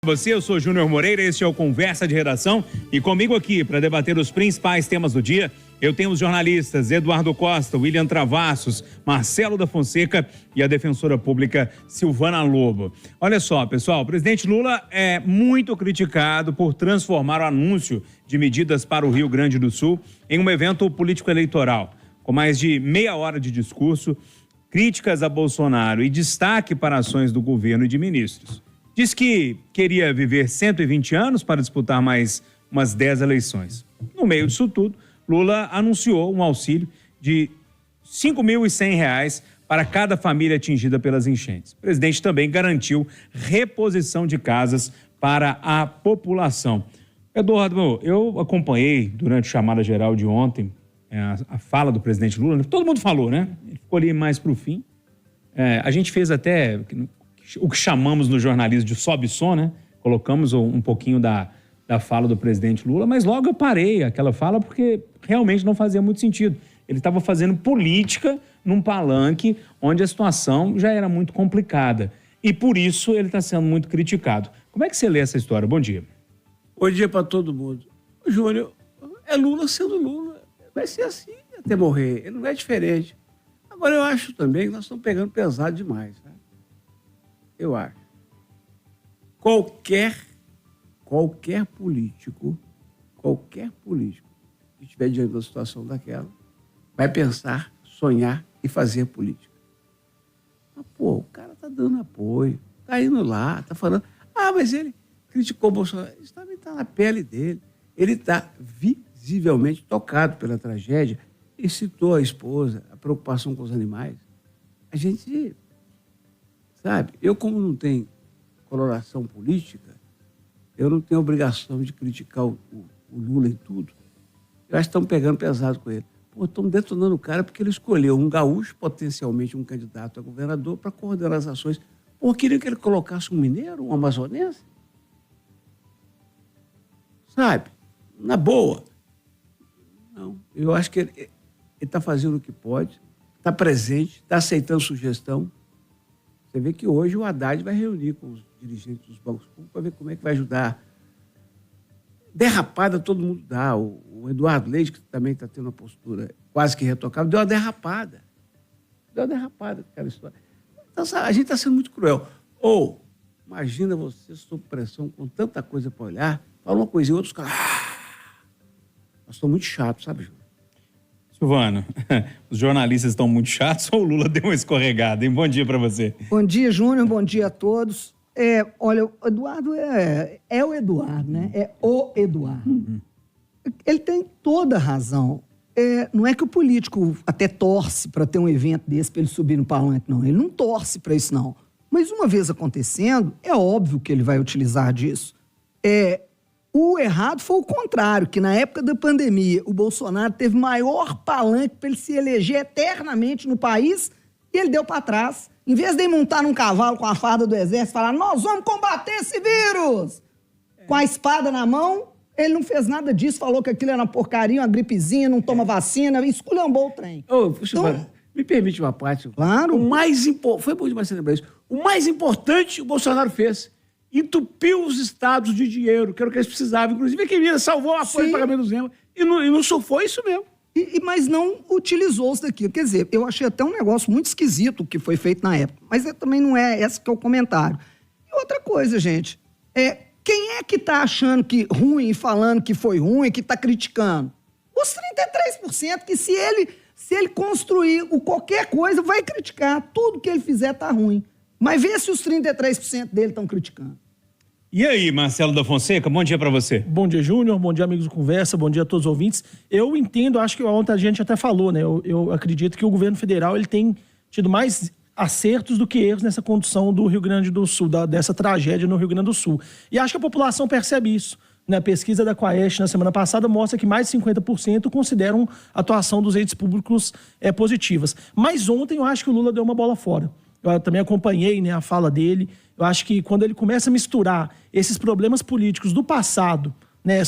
Você, eu sou Júnior Moreira, esse é o Conversa de Redação e comigo aqui para debater os principais temas do dia, eu tenho os jornalistas Eduardo Costa, William Travassos, Marcelo da Fonseca e a defensora pública Silvana Lobo. Olha só, pessoal, o presidente Lula é muito criticado por transformar o anúncio de medidas para o Rio Grande do Sul em um evento político-eleitoral, com mais de meia hora de discurso, críticas a Bolsonaro e destaque para ações do governo e de ministros. Diz que queria viver 120 anos para disputar mais umas 10 eleições. No meio disso tudo, Lula anunciou um auxílio de R$ 5.100 para cada família atingida pelas enchentes. O presidente também garantiu reposição de casas para a população. Eduardo, eu acompanhei durante a chamada geral de ontem a fala do presidente Lula. Todo mundo falou, né? Ele ficou ali mais para o fim. A gente fez até o que chamamos no jornalismo de sobe som, né? Colocamos um pouquinho da fala do presidente Lula, mas logo eu parei aquela fala porque realmente não fazia muito sentido. Ele estava fazendo política num palanque onde a situação já era muito complicada. E por isso ele está sendo muito criticado. Como é que você lê essa história? Bom dia. Bom dia para todo mundo. Júnior, é Lula sendo Lula. Vai ser assim até morrer. Ele não é diferente. Agora, eu acho também que nós estamos pegando pesado demais, né? Eu acho. Qualquer político que estiver diante da situação daquela, vai pensar, sonhar e fazer política. Mas, o cara tá dando apoio, tá indo lá, tá falando, mas ele criticou o Bolsonaro. Isso também tá na pele dele. Ele tá visivelmente tocado pela tragédia e citou a esposa, a preocupação com os animais. A gente... Sabe, eu como não tenho coloração política, eu não tenho obrigação de criticar o Lula em tudo. Eu acho que estão pegando pesado com ele. Estão detonando o cara porque ele escolheu um gaúcho, potencialmente um candidato a governador, para coordenar as ações. Queria que ele colocasse um mineiro, um amazonense. Sabe, na boa. Não, eu acho que ele está fazendo o que pode, está presente, está aceitando sugestão. Você vê que hoje o Haddad vai reunir com os dirigentes dos bancos públicos para ver como é que vai ajudar. Derrapada todo mundo dá. O Eduardo Leite, que também está tendo uma postura quase que retocável, deu uma derrapada. Deu uma derrapada com aquela história. Então, a gente está sendo muito cruel. Imagina você sob pressão, com tanta coisa para olhar, fala uma coisa e outros caras... Nós estamos muito chatos, sabe, Júlio? Silvana, os jornalistas estão muito chatos ou o Lula deu uma escorregada, hein? Bom dia para você. Bom dia, Júnior, bom dia a todos. Olha, o Eduardo é o Eduardo, né? É o Eduardo. Ele tem toda a razão. Não é que o político até torce para ter um evento desse para ele subir no palanque, não. Ele não torce para isso, não. Mas uma vez acontecendo, é óbvio que ele vai utilizar disso. O errado foi o contrário, que na época da pandemia, o Bolsonaro teve maior palanque para ele se eleger eternamente no país e ele deu para trás. Em vez de ele montar num cavalo com a farda do exército e falar, nós vamos combater esse vírus, com a espada na mão, ele não fez nada disso, falou que aquilo era uma porcaria, uma gripezinha, não toma vacina, esculhambou o trem. Então, me permite uma parte. Claro. Foi bom demais você lembrar isso. O mais importante o Bolsonaro fez. Entupiu os estados de dinheiro, que era o que eles precisavam. Inclusive, quem vira salvou a folha de pagamento do Zema. E não surfou isso mesmo. Mas não utilizou isso daquilo. Quer dizer, eu achei até um negócio muito esquisito o que foi feito na época. Mas também não é esse que é o comentário. E outra coisa, gente. Quem é que está achando que ruim e falando que foi ruim, que está criticando? Os 33% que se ele construir qualquer coisa, vai criticar. Tudo que ele fizer está ruim. Mas vê se os 33% dele estão criticando. E aí, Marcelo da Fonseca, bom dia para você. Bom dia, Júnior, bom dia, amigos do Conversa, bom dia a todos os ouvintes. Eu entendo, acho que ontem a gente até falou, né? Eu acredito que o governo federal ele tem tido mais acertos do que erros nessa condução do Rio Grande do Sul, dessa tragédia no Rio Grande do Sul. E acho que a população percebe isso. A pesquisa da Quaest na semana passada mostra que mais de 50% consideram a atuação dos entes públicos positivas. Mas ontem eu acho que o Lula deu uma bola fora. Eu também acompanhei, né, a fala dele. Eu acho que quando ele começa a misturar esses problemas políticos do passado, né,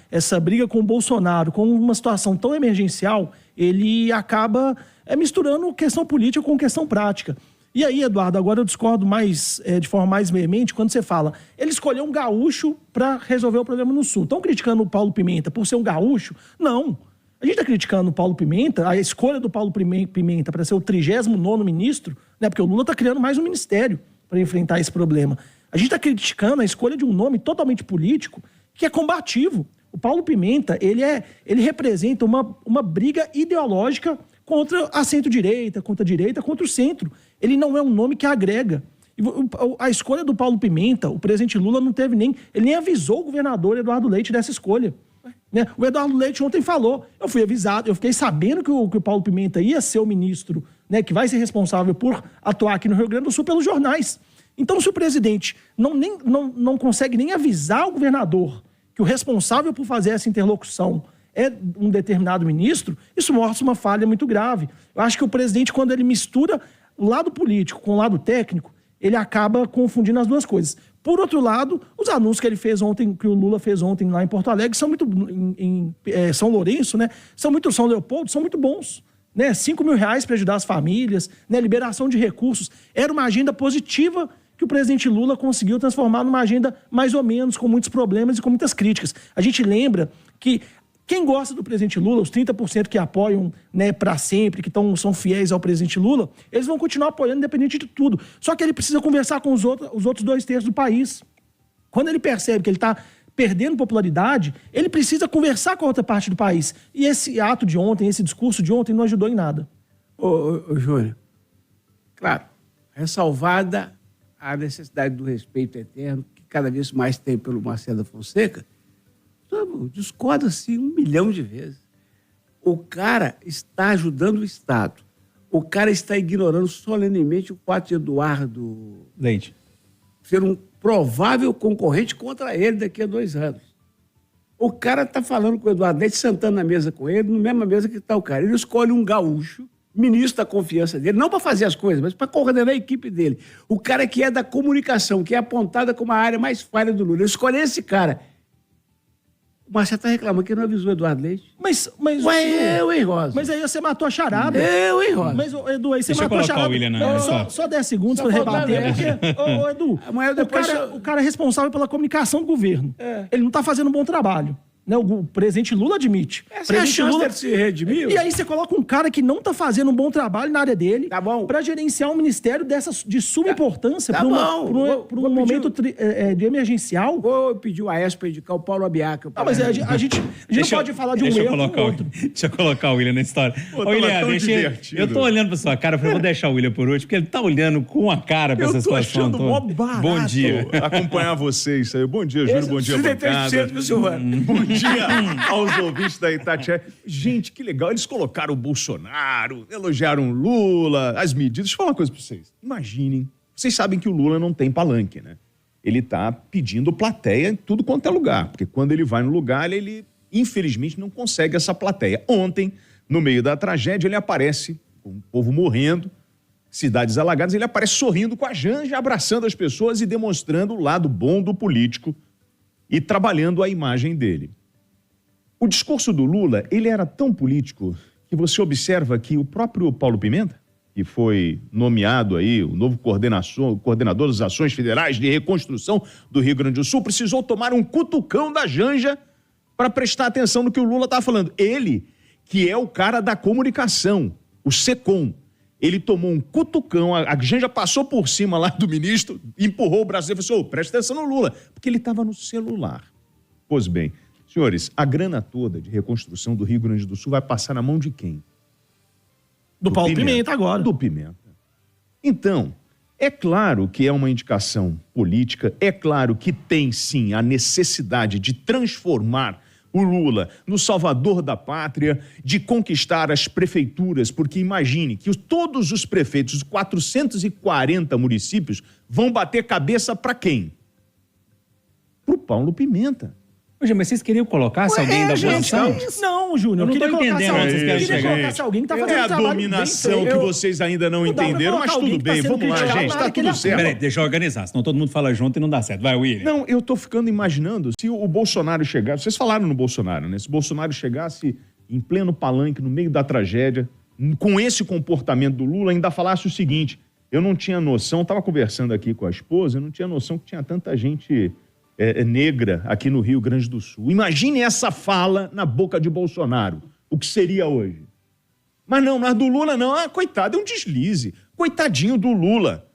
essa briga com o Bolsonaro, com uma situação tão emergencial, ele acaba misturando questão política com questão prática. E aí, Eduardo, agora eu discordo mais, de forma mais veemente quando você fala, ele escolheu um gaúcho para resolver o problema no Sul. Estão criticando o Paulo Pimenta por ser um gaúcho? Não. A gente está criticando o Paulo Pimenta, a escolha do Paulo Pimenta para ser o 39º ministro, né, porque o Lula está criando mais um ministério para enfrentar esse problema. A gente está criticando a escolha de um nome totalmente político que é combativo. O Paulo Pimenta, ele representa uma briga ideológica contra a centro-direita, contra o centro. Ele não é um nome que agrega. A escolha do Paulo Pimenta, o presidente Lula não teve ele nem avisou o governador Eduardo Leite dessa escolha. Né? O Eduardo Leite ontem falou, eu fui avisado, eu fiquei sabendo que o Paulo Pimenta ia ser o ministro, né, que vai ser responsável por atuar aqui no Rio Grande do Sul pelos jornais. Então, se o presidente não consegue nem avisar o governador que o responsável por fazer essa interlocução é um determinado ministro, isso mostra uma falha muito grave. Eu acho que o presidente, quando ele mistura o lado político com o lado técnico, ele acaba confundindo as duas coisas. Por outro lado, os anúncios que ele fez ontem, que o Lula fez ontem lá em Porto Alegre, são muito, em São Lourenço, né? São Leopoldo, são muito bons. Né? 5 mil reais para ajudar as famílias, né? Liberação de recursos. Era uma agenda positiva que o presidente Lula conseguiu transformar numa agenda mais ou menos, com muitos problemas e com muitas críticas. A gente lembra que quem gosta do presidente Lula, os 30% que apoiam, né, para sempre, que são fiéis ao presidente Lula, eles vão continuar apoiando independente de tudo. Só que ele precisa conversar com os outros 2/3 do país. Quando ele percebe que ele está perdendo popularidade, ele precisa conversar com a outra parte do país. E esse ato de ontem, esse discurso de ontem não ajudou em nada. Ô Júnior, claro, ressalvada a necessidade do respeito eterno, que cada vez mais tem pelo Marcelo da Fonseca, discorda assim 1 milhão de vezes. O cara está ajudando o Estado. O cara está ignorando solenemente o fato de Eduardo Leite ser um provável concorrente contra ele daqui a 2 anos. O cara está falando com o Eduardo Leite, sentando na mesa com ele, na mesma mesa que está o cara. Ele escolhe um gaúcho, ministro da confiança dele, não para fazer as coisas, mas para coordenar a equipe dele. O cara que é da comunicação, que é apontada como a área mais falha do Lula. Ele escolhe esse cara. O Marcelo está reclamando que não avisou o Eduardo Leite. Mas eu, hein, Rosa? Mas aí você matou a charada. Eu, hein, Rosa? Mas, Edu, aí você Deixa eu matou a colocar charada. o William na Só 10 segundos Só para falta rebater, ver. porque, Edu, Amanhã depois o cara é responsável pela comunicação do governo. Ele não está fazendo um bom trabalho. Né? O presidente Lula admite. Essa é a chance dele se redimir. E aí você coloca um cara que não está fazendo um bom trabalho na área dele Tá bom. para gerenciar um ministério de suma importância Tá bom. para um Vou momento de emergencial. Vou pedir o Aécio para indicar o Paulo Abiaca. Não, mas a gente não pode falar de um erro com o outro. Deixa eu colocar o William na história. Pô, Ô, William, tão divertido. eu tô olhando pra sua cara, eu falei, vou deixar o William por último, porque ele tá olhando com a cara pra essa Eu tô situação achando mó toda. barato Bom dia. acompanhar vocês aí. Bom dia, Júlio. Bom dia, 33% bancada. do senhor. Bom dia aos ouvintes da Itatiaia. Gente, que legal. Eles colocaram o Bolsonaro, elogiaram o Lula, as medidas. Deixa eu falar uma coisa pra vocês. Imaginem. Vocês sabem que o Lula não tem palanque, né? Ele tá pedindo plateia em tudo quanto é lugar. Porque quando ele vai no lugar, ele infelizmente não consegue essa plateia. Ontem, no meio da tragédia, ele aparece com o povo morrendo, cidades alagadas, ele aparece sorrindo com a Janja, abraçando as pessoas e demonstrando o lado bom do político e trabalhando a imagem dele. O discurso do Lula, ele era tão político que você observa que o próprio Paulo Pimenta, que foi nomeado aí o novo coordenador das ações federais de reconstrução do Rio Grande do Sul, precisou tomar um cutucão da Janja para prestar atenção no que o Lula estava falando. Ele, que é o cara da comunicação, o SECOM, ele tomou um cutucão, a Janja passou por cima lá do ministro, empurrou o braço dele e falou assim, presta atenção no Lula, porque ele estava no celular. Pois bem, senhores, a grana toda de reconstrução do Rio Grande do Sul vai passar na mão de quem? Do Paulo Pimenta agora. Do Pimenta. Então, é claro que é uma indicação política, é claro que tem sim a necessidade de transformar o Lula no salvador da pátria, de conquistar as prefeituras, porque imagine que todos os prefeitos, os 440 municípios, vão bater cabeça para quem? Para o Paulo Pimenta. Hoje, mas vocês queriam colocar alguém da oposição? Não, Júnior. Eu não tô entendendo onde vocês querem chegar. Colocar alguém que tá fazendo É um a trabalho dominação bem que feito. vocês ainda não Não dá pra entenderam, mas colocar alguém tudo que tá bem. sendo Vamos lá, criticado gente, na tá área que ele tudo certo. Peraí, deixa eu organizar, senão todo mundo fala junto e não dá certo. Vai, William. Não, eu tô ficando imaginando se o Bolsonaro chegasse, vocês falaram no Bolsonaro, né? Se o Bolsonaro chegasse em pleno palanque, no meio da tragédia, com esse comportamento do Lula, ainda falasse o seguinte, Eu não tinha noção, estava conversando aqui com a esposa, eu não tinha noção que tinha tanta gente negra aqui no Rio Grande do Sul. Imagine essa fala na boca de Bolsonaro. O que seria hoje? Mas não, do Lula não. Ah, coitado, é um deslize. Coitadinho do Lula.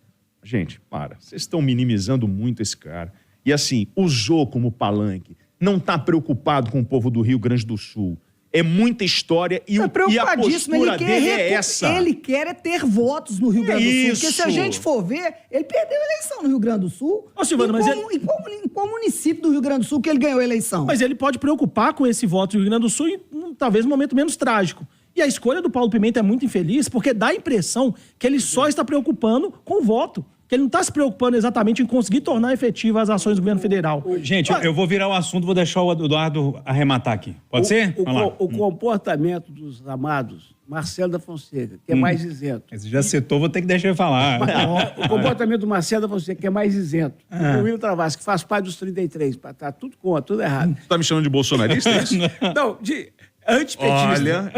Gente, vocês estão minimizando muito esse cara. E assim, usou como palanque. Não está preocupado com o povo do Rio Grande do Sul. É muita história e a postura dele é essa. Ele quer ter votos no Rio Grande do Sul. Porque se a gente for ver, ele perdeu a eleição no Rio Grande do Sul. Ô, Silvano, em qual município do Rio Grande do Sul que ele ganhou a eleição? Mas ele pode preocupar com esse voto do Rio Grande do Sul em talvez um momento menos trágico. E a escolha do Paulo Pimenta é muito infeliz porque dá a impressão que ele só está preocupando com o voto. Que ele não está se preocupando exatamente em conseguir tornar efetivas as ações do governo federal. Gente, eu vou virar o assunto, vou deixar o Eduardo arrematar aqui. Pode ser? O comportamento dos amados Marcelo da Fonseca, que é mais isento. Você já citou, vou ter que deixar ele falar. O comportamento do Marcelo da Fonseca, que é mais isento. O William Travassos, que faz parte dos 33, tá tudo contra, tudo errado. Você tá me chamando de bolsonarista, é isso? Não, de antipetista. Olha.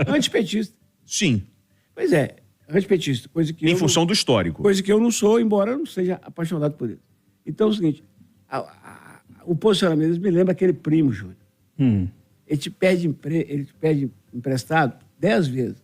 Antipetista. Sim. Pois é. Antipetista, coisa que em função do histórico. Coisa que eu não sou, embora eu não seja apaixonado por ele. Então é o seguinte, o posicionamento deles me lembra aquele primo, Júnior. Ele te pede emprestado 10 vezes.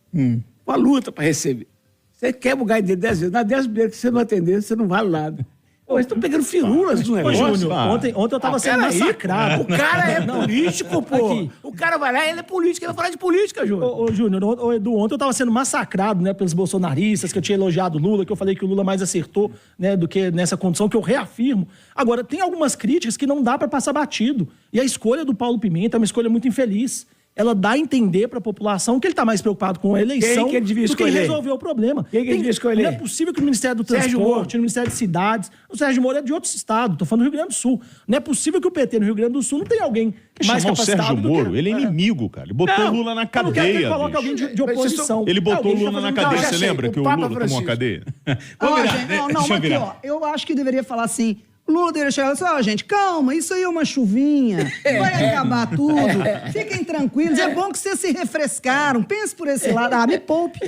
Uma luta para receber. Você quebra o gás dele 10 vezes. Na 10 vezes que você não atender, você não vale nada. Pô, eles estão pegando firulas no negócio. Júnior, ontem eu tava sendo massacrado. O cara é político, pô. Aqui. O cara vai lá, ele é político, ele vai falar de política, Júnior. Ô, Júnior, Edu, ontem eu tava sendo massacrado, né, pelos bolsonaristas, que eu tinha elogiado o Lula, que eu falei que o Lula mais acertou, né, do que nessa condição, que eu reafirmo. Agora, tem algumas críticas que não dá para passar batido. E a escolha do Paulo Pimenta é uma escolha muito infeliz. Ela dá a entender para a população que ele está mais preocupado com a eleição que ele devia do que escolher? resolver o problema. Quem que ele devia escolher? Não é possível que o Ministério do Sérgio Moro. Transporte, no Ministério de Cidades... O Sérgio Moro é de outro estado, estou falando do Rio Grande do Sul. Não é possível que o PT no Rio Grande do Sul não tenha alguém mais Chamar o capacitado Sérgio do que... Moro, ele é inimigo, cara. Ele botou o Lula na Eu não quero que ele cadeia. coloque alguém de oposição. Ele botou o Alguém Lula tá na fazendo- cadeia. já Você sei, lembra o que o Papa Lula tomou Francisco. a cadeia? Aqui, ó, eu acho que deveria falar assim, Lula deveria chegar e falar assim, gente, calma, isso aí é uma chuvinha, vai acabar tudo, fiquem tranquilos, é bom que vocês se refrescaram, pense por esse lado, me poupe.